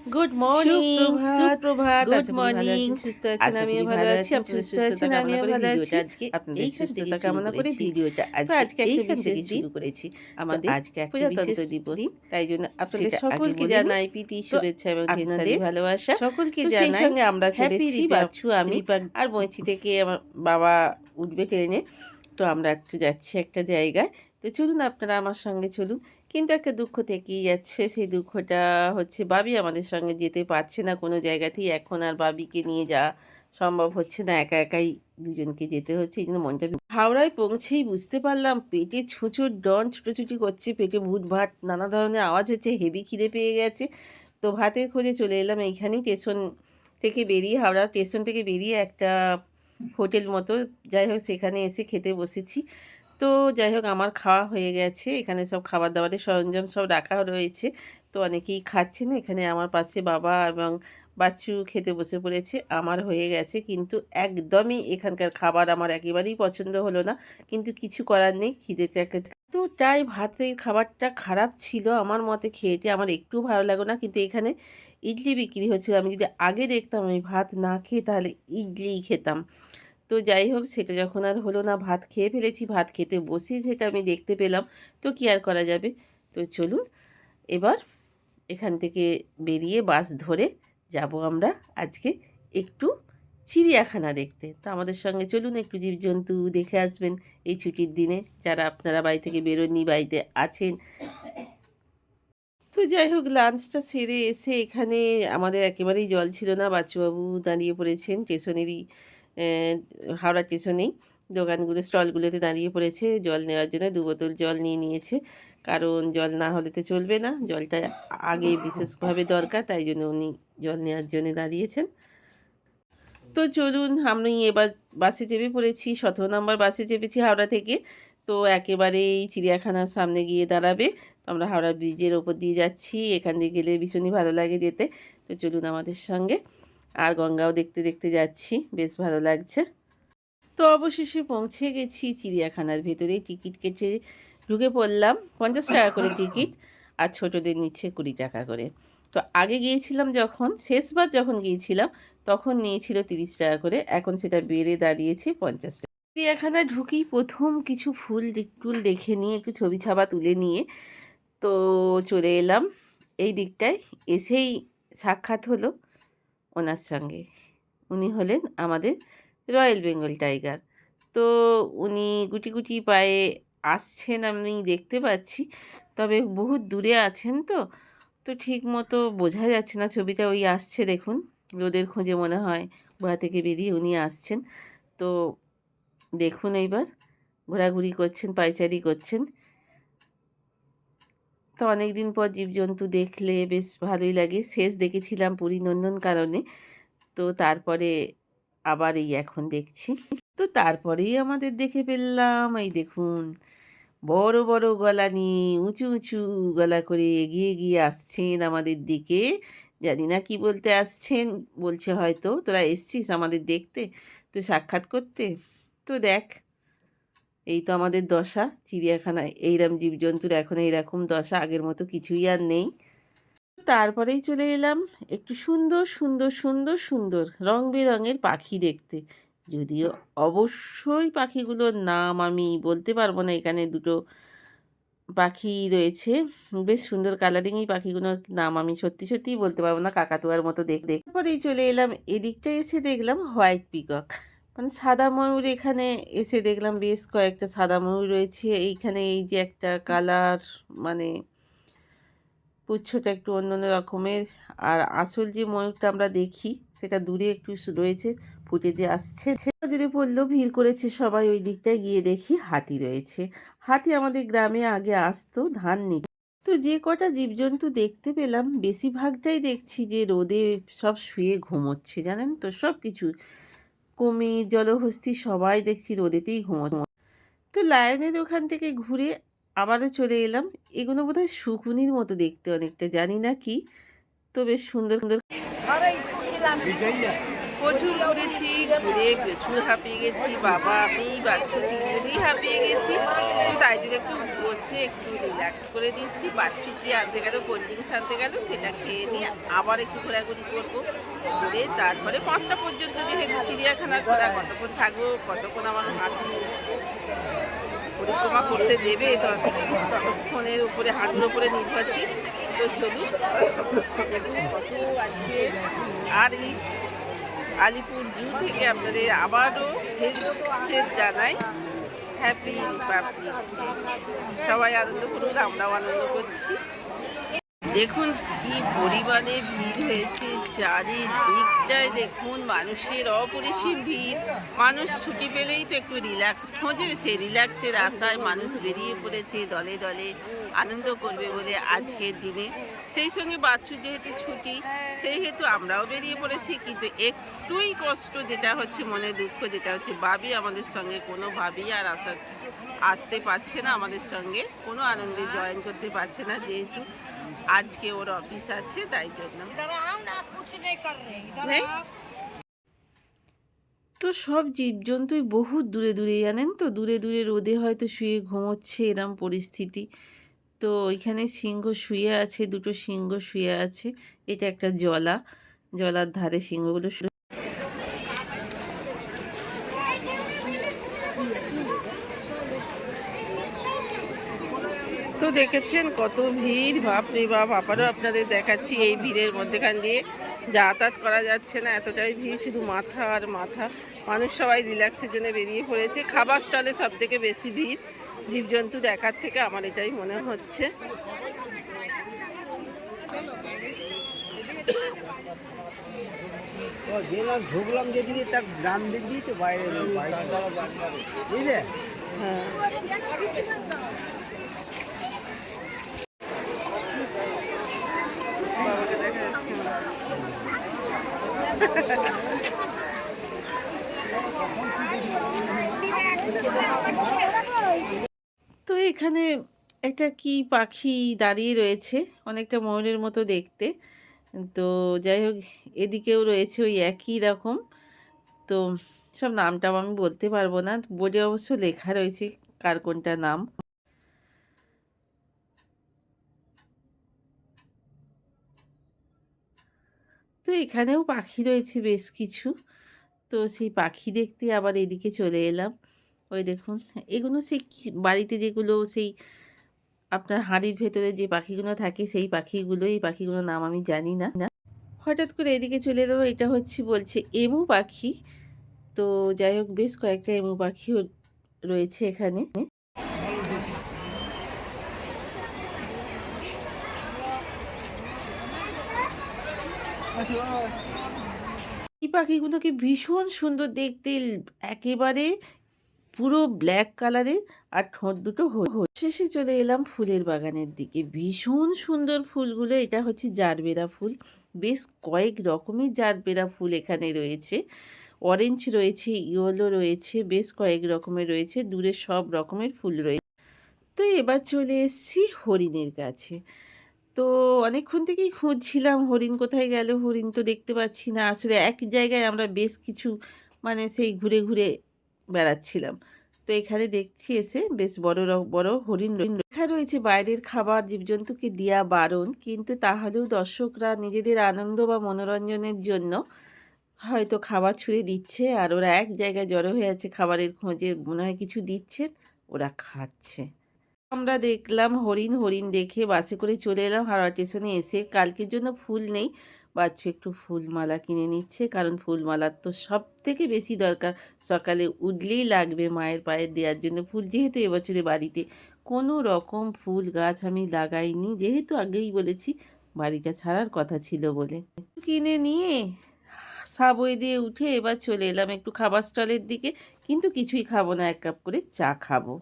Good morning, সুপ্রভাত। Good আশা করি ভালো মর্নিং। আছেন, সুস্থ আছেন। আশা আমিও করি ভালো ভালো আছি, আছেন, আপনারা সুস্থ সুস্থতা আছেন। কামনা আমিও করে ভালো ভিডিওটা আছি। আজকে আপনাদের এইখান থেকে সুস্থতা শুরু কামনা করে করেছি। ভিডিওটা তো আজকে আজকে একটা এইখান বিশেষ থেকে দিন শুরু করেছি। তো আমাদের, আজকে একটা বিশেষ প্রজাতন্ত্র দিবস। দিন, তাই জন্য আপনাদের সেটা আগে সকলকে বলে নিই। জানাই প্রীতি, তো শুভেচ্ছা এবং ঢের সারি আপনাদের ভালোবাসা। সকলকে তো সেই জানাই সঙ্গে আমরা হ্যাপি চলেছি বাচ্চু আমি রিপার আর বইচি থেকে আমার বাবা উঠবে ট্রেনে। তো আমরা একটু যাচ্ছি একটা জায়গায়। তো চলুন, আপনারা আমার সঙ্গে চলুন। কিন্তু একটা দুঃখ থেকেই যাচ্ছে, সেই দুঃখটা হচ্ছে বাবি আমাদের সঙ্গে যেতে পারছে না কোনো জায়গাতেই। এখন আর বাবিকে নিয়ে যাওয়া সম্ভব হচ্ছে না, একা একাই দুজনকে যেতে হচ্ছে। এই জন্য মনটা হাওড়ায় পৌঁছেই বুঝতে পারলাম পেটে ছুঁচোর ডন ছুটোছুটি করছে, পেটে ভুট ভাট নানা ধরনের আওয়াজ হচ্ছে, হেভি খিদে পেয়ে গেছে। তো ভাতের খোঁজে চলে এলাম এইখানেই, স্টেশন থেকে বেরিয়ে, হাওড়া স্টেশন থেকে বেরিয়ে একটা হোটেল মতো, যাই হোক সেখানে এসে খেতে বসেছি। তো যাই হোক, আমার খাওয়া হয়ে গেছে। এখানে সব খাবার দাবারের সরঞ্জাম সব রাখা রয়েছে। তো অনেকেই খাচ্ছে না। এখানে আমার পাশে বাবা এবং বাচ্চু খেতে বসে পড়েছে। আমার হয়ে গেছে, কিন্তু একদমই এখানকার খাবার আমার একেবারেই পছন্দ হলো না। কিন্তু কিছু করার নেই, খিদেটাকে তো তাই ভাতের খাবারটা খারাপ ছিল আমার মতে। খেয়েতে আমার একটু ভালো লাগলো না। কিন্তু এখানে ইডলি বিক্রি হচ্ছিল। আমি যদি আগে দেখতাম আমি ভাত না খেয়ে তাহলে ইডলিই খেতাম। তো যাই হোক, সেটা যখন আর হলো না, ভাত খেয়ে ফেলেছি, ভাত খেতে বসেই সেটা আমি দেখতে পেলাম। তো কী আর করা যাবে। তো চলুন এবার এখান থেকে বেরিয়ে বাস ধরে যাব আমরা আজকে একটু চিড়িয়াখানা দেখতে। তো আমাদের সঙ্গে চলুন, একটু জীবজন্তু দেখে আসবেন এই ছুটির দিনে, যারা আপনারা বাড়ি থেকে বেরোননি, বাড়িতে আছেন। তো যাই হোক, লাঞ্চটা সেরে এসে এখানে আমাদের একেবারেই জল ছিল না। বাচ্চুবাবু দাঁড়িয়ে পড়েছেন স্টেশনেরই, হাওড়া স্টেশনেই দোকানগুলো, স্টলগুলোতে দাঁড়িয়ে পড়েছে জল নেওয়ার জন্য। 2 বোতল জল নিয়ে নিয়েছে, কারণ জল না হলে তো চলবে না। জলটা আগে বিশেষভাবে দরকার, তাই জন্য উনি জল নেওয়ার জন্য দাঁড়িয়েছেন। তো চলুন, আমি এবার বাসে চেপে পড়েছি, 17 নম্বর বাসে চেপেছি হাওড়া থেকে। তো একেবারেই চিড়িয়াখানার সামনে গিয়ে দাঁড়াবে। তো আমরা হাওড়া ব্রিজের ওপর দিয়ে যাচ্ছি, এখান দিয়ে গেলে ভীষণই ভালো লাগে যেতে। তো চলুন আমাদের সঙ্গে। আর গঙ্গাও দেখতে দেখতে যাচ্ছি, বেশ ভালো লাগছে। তো অবশেষে পৌঁছে গেছি চিড়িয়াখানার ভেতরে। টিকিট কেটে ঢুকে পড়লাম। 50 টাকা করে টিকিট, আর ছোটদের নিচ্ছে 20 টাকা করে। তো আগে গিয়েছিলাম যখন, শেষবার যখন গিয়েছিলাম তখন নিয়েছিল 30 টাকা করে, এখন সেটা বেড়ে দাঁড়িয়েছে 50 টাকা। চিড়িয়াখানায় ঢুকেই প্রথম কিছু ফুল টুল দেখে নিয়ে, একটু ছবি ছাবা তুলে নিয়ে তো চলে এলাম এই দিকটায়। এসেই সাক্ষাৎ হলো ওনার সঙ্গে। উনি হলেন আমাদের রয়্যাল বেঙ্গল টাইগার। তো উনি গুটি গুটি পায়ে আসছেন, আমি দেখতে পাচ্ছি। তবে বহুত দূরে আছেন, তো তো ঠিক মতো বোঝা যাচ্ছে না ছবিটা। ওই আসছে দেখুন, রোদের খোঁজে মনে হয় গোড়া থেকে বেরিয়ে উনি আসছেন। তো দেখুন এইবার ঘোরাঘুরি করছেন, পায়চারি করছেন। তো অনেক দিন পর জীবজন্তু দেখলে বেশ ভালোই লাগে। শেষ দেখেছিলাম পুরী নন্দনকাননে, তো তারপরে আবার এই এখন দেখছি। তো তারপরেই আমাদের দেখে ফেললাম, এই দেখুন বড় বড় গলা নিয়ে উঁচু উঁচু গলা করে এগিয়ে এগিয়ে আসছেন আমাদের দিকে। জানি না কি বলতে আসছেন, বলছে হয়তো তোরা এসছিস আমাদের দেখতে, তো সাক্ষাৎ করতে। তো দেখ, এই তো আমাদের দশা চিড়িয়াখানায়, এইরকম জীবজন্তুর এখন এইরকম দশা, আগের মতো কিছুই আর নেই। তারপরেই চলে এলাম একটু সুন্দর সুন্দর সুন্দর সুন্দর রং বেরঙের পাখি দেখতে। যদিও অবশ্যই পাখিগুলোর নাম আমি বলতে পারবো না। এখানে দুটো পাখি রয়েছে, বেশ সুন্দর কালারিং। এই পাখিগুলোর নাম আমি সত্যি সত্যিই বলতে পারবো না, কাকাতুয়ার মতো দেখতে। তারপরেই চলে এলাম এদিকটা, এসে দেখলাম হোয়াইট পিকক, মানে সাদা ময়ূর। এখানে এসে দেখলাম বেশ কয়েকটা সাদা ময়ূর রয়েছে এইখানে। এই যে একটা কালার, মানে পুচ্ছটা একটু অন্য অন্য রকমের। আর আসল যে ময়ূরটা আমরা দেখি সেটা দূরে একটু রয়েছে, ফুটে যে আসছে। যদি পড়লো, ভিড় করেছে সবাই ওই দিকটায়। গিয়ে দেখি হাতি রয়েছে। হাতি আমাদের গ্রামে আগে আসতো ধান নিতে। তো যে কটা জীবজন্তু দেখতে পেলাম, বেশিরভাগটাই দেখছি যে রোদে সব শুয়ে ঘুমোচ্ছে, জানেন তো। সব কিছু কুমির, জলহস্তী সবাই দেখছি রোদেতেই ঘুমোচ্ছে। তো লায়নের ওখান থেকে ঘুরে আবারও চলে এলাম। এগুলো বোধহয় শকুনির মতো দেখতে অনেকটা, জানি না কি। তো বেশ সুন্দর সুন্দর। প্রচুর ঘুরেছি, ঘুরে প্রচুর হাঁপিয়ে গেছি, বাবা আমি বাচ্চা তিনজনেই হাঁপিয়ে গেছি। তো তাই জন্য একটু বসে একটু রিল্যাক্স করে দিচ্ছি। বাচ্চু কি আনতে গেল, কোল্ড ড্রিঙ্কস আনতে গেল, সেটা খেয়ে নিয়ে আবার একটু ঘোরাঘুরি করবো। ঘুরে তারপরে 5টা পর্যন্ত যেহেতু চিড়িয়াখানা খোলা, কতক্ষণ থাকবো, কতক্ষণ আমার হাঁটু পরিক্রমা করতে দেবে, ততক্ষণের উপরে হাঁটুর উপরে নির্ভরশীল। তো চলুন দেখুন কত আজকে। আর এই আলিপুর জু থেকে আপনাদের আবারও ফেরত জানাই হ্যাপি রিপাবলিক ডে। সবাই আনন্দ করুন, আমরাও আনন্দ করছি। দেখুন কি পরিমাণে ভিড় হয়েছে চারিদিকটায়। দেখুন মানুষের অপরিসীম ভিড়। মানুষ ছুটি পেলেই তো একটু রিল্যাক্স খোঁজে, সেই রিল্যাক্সের আশায় মানুষ বেরিয়ে পড়েছে দলে দলে আনন্দ করবে বলে আজকের দিনে। সেই সঙ্গে বাচ্চু যেহেতু ছুটি, সেই হেতু আমরাও বেরিয়ে পড়েছি। কিন্তু একটুই কষ্ট যেটা হচ্ছে, মনে দুঃখ যেটা হচ্ছে, বাবি আমাদের সঙ্গে কোনোভাবেই আর আসতে পারছে না, আমাদের সঙ্গে কোনো আনন্দে জয়েন করতে পারছে না, যেহেতু আজকে ওর অফিস আছে তাই জন্য। তো সব জীবজন্তুই বহুত দূরে দূরে, জানেন তো, দূরে দূরে রোদে হয়তো শুয়ে ঘুমোচ্ছে, এরম পরিস্থিতি। তো ওইখানে সিংহ শুয়ে আছে, দুটো সিংহ শুয়ে আছে। এটা একটা জলার ধারে সিংহগুলো। তো দেখেছেন কত ভিড়, বাপরে বাপ। আবারও আপনাদের দেখাচ্ছি, এই ভিড়ের মধ্যেখান দিয়ে যাতায়াত করা যাচ্ছে না, এতটাই ভিড়, শুধু মাথা আর মাথা। মানুষ সবাই রিল্যাক্সের জন্য বেরিয়ে পড়েছে। খাবার স্টলে সব থেকে বেশি ভিড় জীবজন্তু দেখার থেকে, আমার এটাই মনে হচ্ছে। ঢুকলাম যেদিকে তার ডান দিক দিয়ে তো বাইরে বুঝলে। হ্যাঁ তো এখানে একটা কি পাখি দাঁড়িয়ে রয়েছে, অনেকটা ময়ূরের মতো দেখতে। তো যাই হোক, এদিকেও রয়েছে ওই একই রকম। তো সব নামটাও আমি বলতে পারবো না, বোর্ডে অবশ্য লেখা রয়েছে কার কোনটা নাম। তো এখানেও পাখি রয়েছে বেশ কিছু। তো সেই পাখি দেখতে আবার এদিকে চলে এলাম। ওই দেখুন, এগুলো সেই বাড়িতে যেগুলো সেই আপনার হাঁড়ির ভেতরে যে পাখিগুলো থাকে, সেই পাখিগুলো। এই পাখিগুলোর নাম আমি জানি না। হঠাৎ করে এদিকে চলে এলো, এটা হচ্ছে বলছে এমু পাখি। তো যাই হোক, বেশ কয়েকটা এমু পাখিও রয়েছে এখানে। এই পাখিগুলোকে ভীষণ সুন্দর দেখতে, একেবারে পুরো ব্ল্যাক কালারের, আর ঠোঁট দুটো হলুদ। শেষে চলে এলাম ফুলের বাগানের দিকে। ভীষণ সুন্দর ফুলগুলো। এটা হচ্ছে জারবেরা ফুল। বেশ কয়েক রকমের জারবেরা ফুল এখানে রয়েছে। অরেঞ্জ রয়েছে, ইয়েলো রয়েছে, বেশ কয়েক রকমের রয়েছে। দূরে সব রকমের ফুল রয়েছে। তো এবার চলে এসেছি হরিণের কাছে। তো অনেকক্ষণ থেকেই খুঁজছিলাম হরিণ কোথায় গেল, হরিণ তো দেখতে পাচ্ছি না। আসলে এক জায়গায় আমরা বেশ কিছু মানে সেই ঘুরে ঘুরে বেড়াচ্ছিলাম। তো এখানে দেখছি এসে বেশ বড় বড় হরিণ লেখা রয়েছে বাইরের খাবার জীবজন্তুকে দেয়া বারণ, কিন্তু তাহলেও দর্শকরা নিজেদের আনন্দ বা মনোরঞ্জনের জন্য হয়তো খাবার ছুঁড়ে দিচ্ছে, আর ওরা এক জায়গায় জড়ো হয়ে আছে খাবারের খোঁজে। মনে হয় কিছু দিচ্ছে, ওরা খাচ্ছে। আমরা দেখলাম হরিণ। হরিণ দেখে বাসে করে চলে এলাম হাওড়া স্টেশনে। এসে কালকের জন্য ফুল নেই, বাচ্চু একটু ফুলমালা কিনে নিচ্ছে, কারণ ফুলমালার তো সব থেকে বেশি দরকার। সকালে উঠলেই লাগবে মায়ের পায়ে দেওয়ার জন্য ফুল। যেহেতু এবছরে বাড়িতে কোনো রকম ফুল গাছ আমি লাগাইনি, যেহেতু আগেই বলেছি বাড়িটা ছাড়ার কথা ছিল বলে। কিনে নিয়ে সাবওয়ে দিয়ে উঠে এবার চলে এলাম একটু খাবার স্টলের দিকে, কিন্তু কিছুই খাবো না, 1 কাপ করে চা খাবো।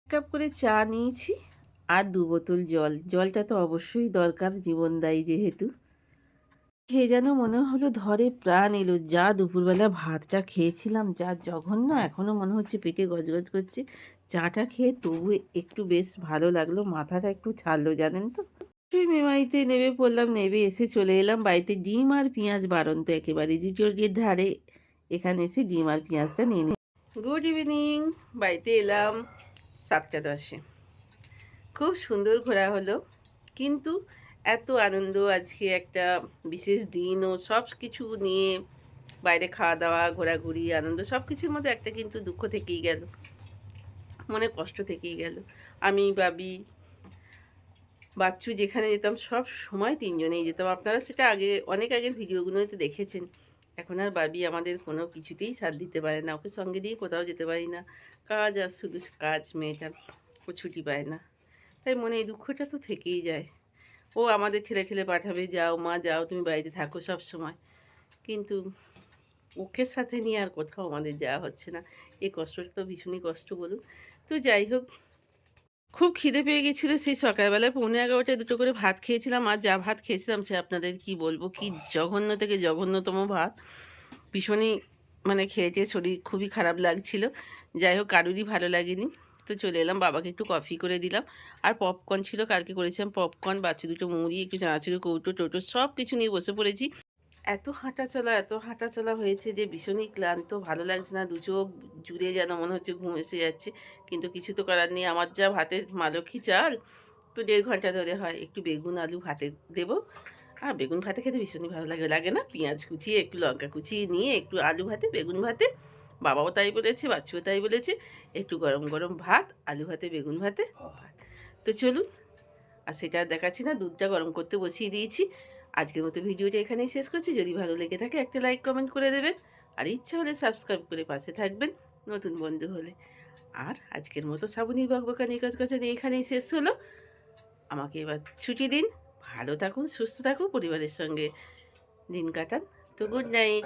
1 কাপ করে চা নিয়েছি, আর 2 বোতল জল। জলটা তো অবশ্যই দরকার, জীবনদায়ী যেহেতু। খেয়ে যেন মনে হলো ধরে প্রাণ এলো। যা দুপুরবেলা ভাতটা খেয়েছিলাম, যা জঘন্য, এখনও মনে হচ্ছে পেটে গজগজ করছে। চাটা খেয়ে তবু একটু বেশ ভালো লাগলো, মাথাটা একটু ছাড়লো, জানেন তো। সেই মেমারিতে নেমে পড়লাম, নেমে এসে চলে এলাম বাড়িতে। ডিম আর পেঁয়াজ বাড়ন্ত একেবারে জিটিওর ধারে, এখানে এসে ডিম আর পেঁয়াজটা নিয়ে নিই। গুড ইভিনিং, বাড়িতে এলাম 7:10। খুব সুন্দর ঘোরা হলো, কিন্তু এত আনন্দ আজকে, একটা বিশেষ দিন ও সব কিছু নিয়ে বাইরে খাওয়া দাওয়া ঘোরাঘুরি আনন্দ সব কিছুর মধ্যে একটা কিন্তু দুঃখ থেকেই গেল, মনে কষ্ট থেকেই গেল। আমি বাবি বাচ্চু যেখানে যেতাম সব সময় তিনজনেই যেতাম। আপনারা সেটা আগে অনেক আগের ভিডিওগুলোতে দেখেছেন। এখন আর বাবি আমাদের কোনো কিছুতেই সাথ দিতে পারে না, ওকে সঙ্গে দিয়ে কোথাও যেতে পারি না। কাজ আর শুধু কাজ, মেয়েটার ও ছুটি পায় না, তাই মনে এই দুঃখটা তো থেকেই যায়। ও আমাদের ঠেলে ঠেলে পাঠাবে, যাও মা যাও, তুমি বাড়িতে থাকো সব সময়, কিন্তু ওকে সাথে নিয়ে আর কোথাও আমাদের যাওয়া হচ্ছে না। এই কষ্টটা তো ভীষণই কষ্ট বলুন। তো যাই হোক, খুব খিদে পেয়ে গেছিলো সেই সকালবেলায় 11:30টায় দুটো করে ভাত খেয়েছিলাম। আর যা ভাত খেয়েছিলাম সে আপনাদের কি বলবো, কি জঘন্য থেকে জঘন্যতম ভাত। ভীষণই মানে খেয়েছে, শরীর খুবই খারাপ লাগছিল। যাই হোক, কারুরই ভালো লাগেনি। তো চলে এলাম, বাবাকে একটু কফি করে দিলাম। আর পপকর্ন ছিল, কালকে করেছিলাম পপকর্ন, বাচ্চা দুটো মুড়ি, একটু চানাচুরি, কৌটো টোটো সব কিছু নিয়ে বসে পড়েছি। এত হাঁটা চলা হয়েছে যে ভীষণই ক্লান্ত, ভালো লাগছে না, দু চোখ জুড়ে যেন মনে হচ্ছে ঘুম এসে যাচ্ছে। কিন্তু কিছু তো করার নেই, আমার যা ভাতের মালক্ষী চাল, তো 1.5 ঘন্টা ধরে হয়। একটু বেগুন আলু ভাতে দেবো, আর বেগুন ভাতে খেতে ভীষণই ভালো লাগে, লাগে না? পেঁয়াজ কুচিয়ে একটু লঙ্কা কুচিয়ে নিয়ে একটু আলু ভাতে বেগুন ভাতে, বাবাও তাই বলেছে, বাচ্চুও তাই বলেছে, একটু গরম গরম ভাত, আলু ভাতে বেগুন ভাতে ভাত। তো চলুন, আর সেটা আর দেখাচ্ছি না, দুধটা গরম করতে বসিয়ে দিয়েছি। আজকের মতো ভিডিওটা এখানেই শেষ করছি। যদি ভালো লেগে থাকে একটা লাইক কমেন্ট করে দেবেন, আর ইচ্ছা হলে সাবস্ক্রাইব করে পাশে থাকবেন নতুন বন্ধু হলে। আর আজকের মতো শ্রাবণী বকবকানি কচকচানি এখানেই শেষ হলো। আমাকে এবার ছুটি দিন, ভালো থাকুন, সুস্থ থাকুন, পরিবারের সঙ্গে দিন কাটান। তো গুড নাইট।